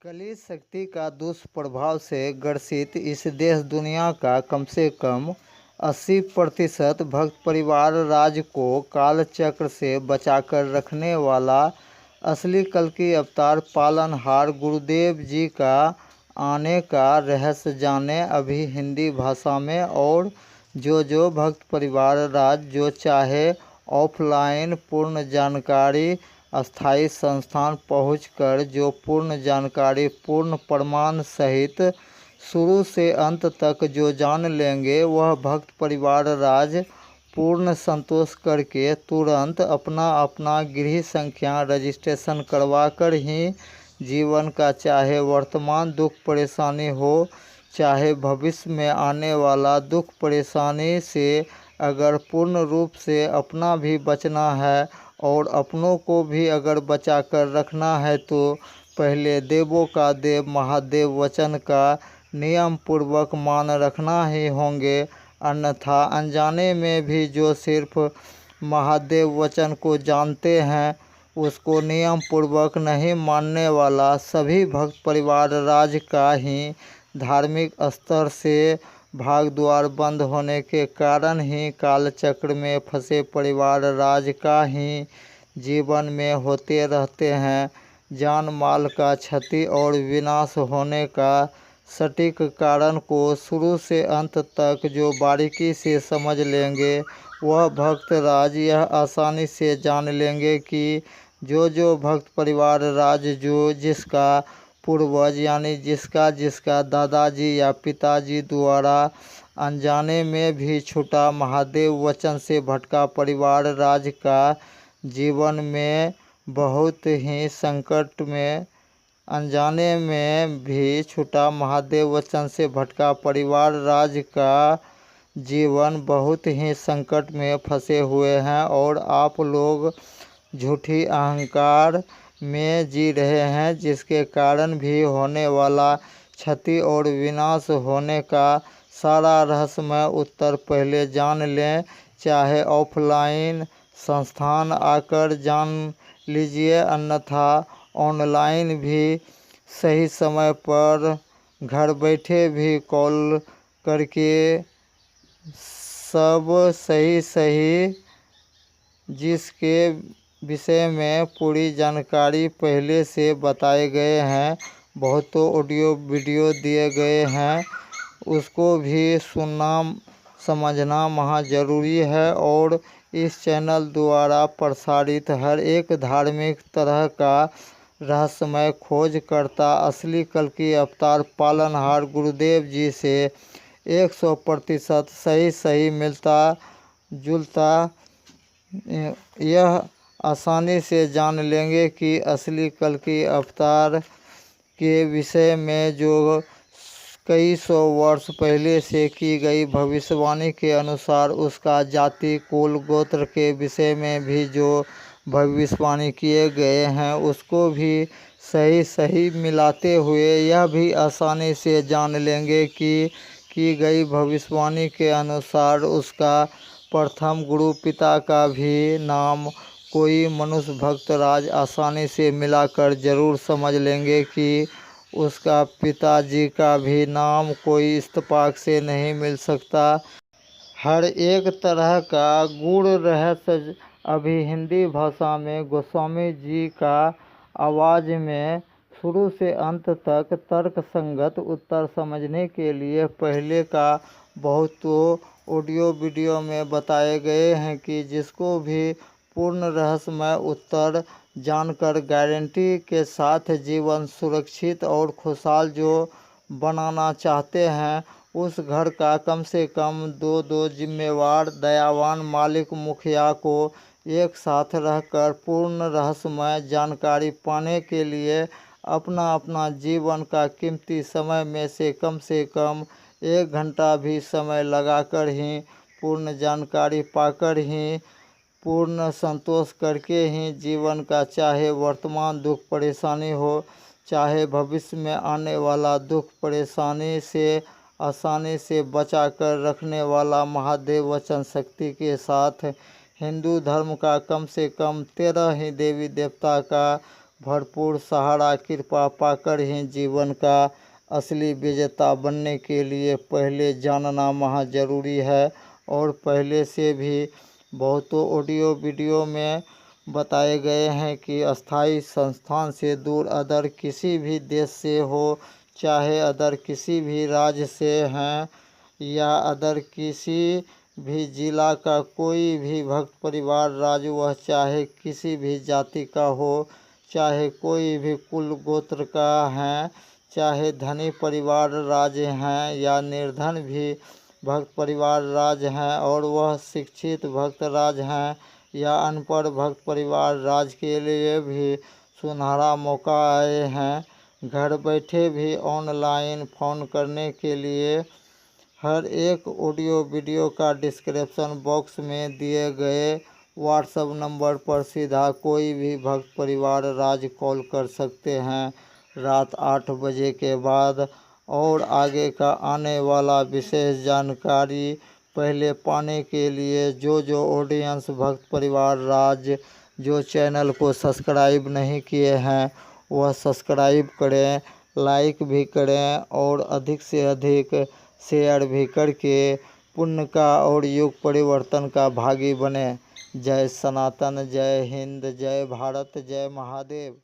कली शक्ति का दुष्प्रभाव से ग्रसित इस देश दुनिया का कम से कम 80% भक्त परिवार राज्य को कालचक्र से बचाकर रखने वाला असली कल्कि अवतार पालनहार गुरुदेव जी का आने का रहस्य जाने अभी हिंदी भाषा में। और जो भक्त परिवार राज्य जो चाहे ऑफलाइन पूर्ण जानकारी अस्थायी संस्थान पहुंचकर जो पूर्ण जानकारी पूर्ण प्रमाण सहित शुरू से अंत तक जो जान लेंगे वह भक्त परिवार राज पूर्ण संतोष करके तुरंत अपना अपना गृह संख्या रजिस्ट्रेशन करवाकर ही जीवन का चाहे वर्तमान दुख परेशानी हो चाहे भविष्य में आने वाला दुख परेशानी से अगर पूर्ण रूप से अपना भी बचना है और अपनों को भी अगर बचा कर रखना है तो पहले देवों का देव महादेव वचन का नियम पूर्वक मान रखना ही होंगे। अन्यथा अनजाने में भी जो सिर्फ महादेव वचन को जानते हैं उसको नियम पूर्वक नहीं मानने वाला सभी भक्त परिवार राज का ही धार्मिक स्तर से भाग द्वार बंद होने के कारण ही कालचक्र में फंसे परिवार राज का ही जीवन में होते रहते हैं। जान माल का क्षति और विनाश होने का सटीक कारण को शुरू से अंत तक जो बारीकी से समझ लेंगे वह भक्त राज यह आसानी से जान लेंगे कि जो भक्त परिवार राज जो जिसका पूर्वज यानी जिसका दादाजी या पिताजी द्वारा अनजाने में भी छूटा महादेव वचन से भटका परिवार राज का जीवन में बहुत ही संकट में अनजाने में भी छूटा महादेव वचन से भटका परिवार राज का जीवन बहुत ही संकट में फंसे हुए हैं। और आप लोग झूठी अहंकार में जी रहे हैं जिसके कारण भी होने वाला क्षति और विनाश होने का सारा रहस्यमय उत्तर पहले जान लें। चाहे ऑफलाइन संस्थान आकर जान लीजिए अन्यथा ऑनलाइन भी सही समय पर घर बैठे भी कॉल करके सब सही जिसके विषय में पूरी जानकारी पहले से बताए गए हैं। बहुतों ऑडियो वीडियो दिए गए हैं उसको भी सुनना समझना महा ज़रूरी है। और इस चैनल द्वारा प्रसारित हर एक धार्मिक तरह का रहस्यमय खोजकर्ता असली कल्कि अवतार पालनहार गुरुदेव जी से 100% सही मिलता जुलता यह आसानी से जान लेंगे कि असली कल्कि अवतार के विषय में जो कई सौ वर्ष पहले से की गई भविष्यवाणी के अनुसार उसका जाति कुल गोत्र के विषय में भी जो भविष्यवाणी किए गए हैं उसको भी सही मिलाते हुए यह भी आसानी से जान लेंगे कि की गई भविष्यवाणी के अनुसार उसका प्रथम गुरु पिता का भी नाम कोई मनुष्य भक्त राज आसानी से मिलाकर ज़रूर समझ लेंगे कि उसका पिताजी का भी नाम कोई इत्तेफाक से नहीं मिल सकता। हर एक तरह का गूढ़ रहस्य अभी हिंदी भाषा में गोस्वामी जी का आवाज़ में शुरू से अंत तक तर्क संगत उत्तर समझने के लिए पहले का बहुत ऑडियो वीडियो में बताए गए हैं कि जिसको भी पूर्ण रहस्यमय उत्तर जानकर गारंटी के साथ जीवन सुरक्षित और खुशहाल जो बनाना चाहते हैं उस घर का कम से कम दो जिम्मेवार दयावान मालिक मुखिया को एक साथ रहकर पूर्ण रहस्यमय जानकारी पाने के लिए अपना जीवन का कीमती समय में से कम 1 घंटा भी समय लगाकर ही पूर्ण जानकारी पाकर ही पूर्ण संतोष करके ही जीवन का चाहे वर्तमान दुख परेशानी हो चाहे भविष्य में आने वाला दुख परेशानी से आसानी से बचा कर रखने वाला महादेव वचन शक्ति के साथ हिंदू धर्म का कम से कम 13 ही देवी देवता का भरपूर सहारा कृपा पाकर ही जीवन का असली विजेता बनने के लिए पहले जानना महा जरूरी है। और पहले से भी बहुतों ऑडियो वीडियो में बताए गए हैं कि अस्थाई संस्थान से दूर अदर किसी भी देश से हो, चाहे अदर किसी भी राज्य से हैं या अदर किसी भी जिला का कोई भी भक्त परिवार राज, वह चाहे किसी भी जाति का हो, चाहे कोई भी कुल गोत्र का है, चाहे धनी परिवार राज हैं या निर्धन भी भक्त परिवार राज हैं, और वह शिक्षित भक्त राज हैं या अनपढ़ भक्त परिवार राज के लिए भी सुनहरा मौका आए हैं। घर बैठे भी ऑनलाइन फ़ोन करने के लिए हर एक ऑडियो वीडियो का डिस्क्रिप्शन बॉक्स में दिए गए व्हाट्सएप नंबर पर सीधा कोई भी भक्त परिवार राज कॉल कर सकते हैं रात 8 बजे के बाद। और आगे का आने वाला विशेष जानकारी पहले पाने के लिए जो ऑडियंस भक्त परिवार राज जो चैनल को सब्सक्राइब नहीं किए हैं वह सब्सक्राइब करें, लाइक भी करें और अधिक से अधिक शेयर भी करके पुण्य का और युग परिवर्तन का भागी बने। जय सनातन, जय हिंद, जय भारत, जय महादेव।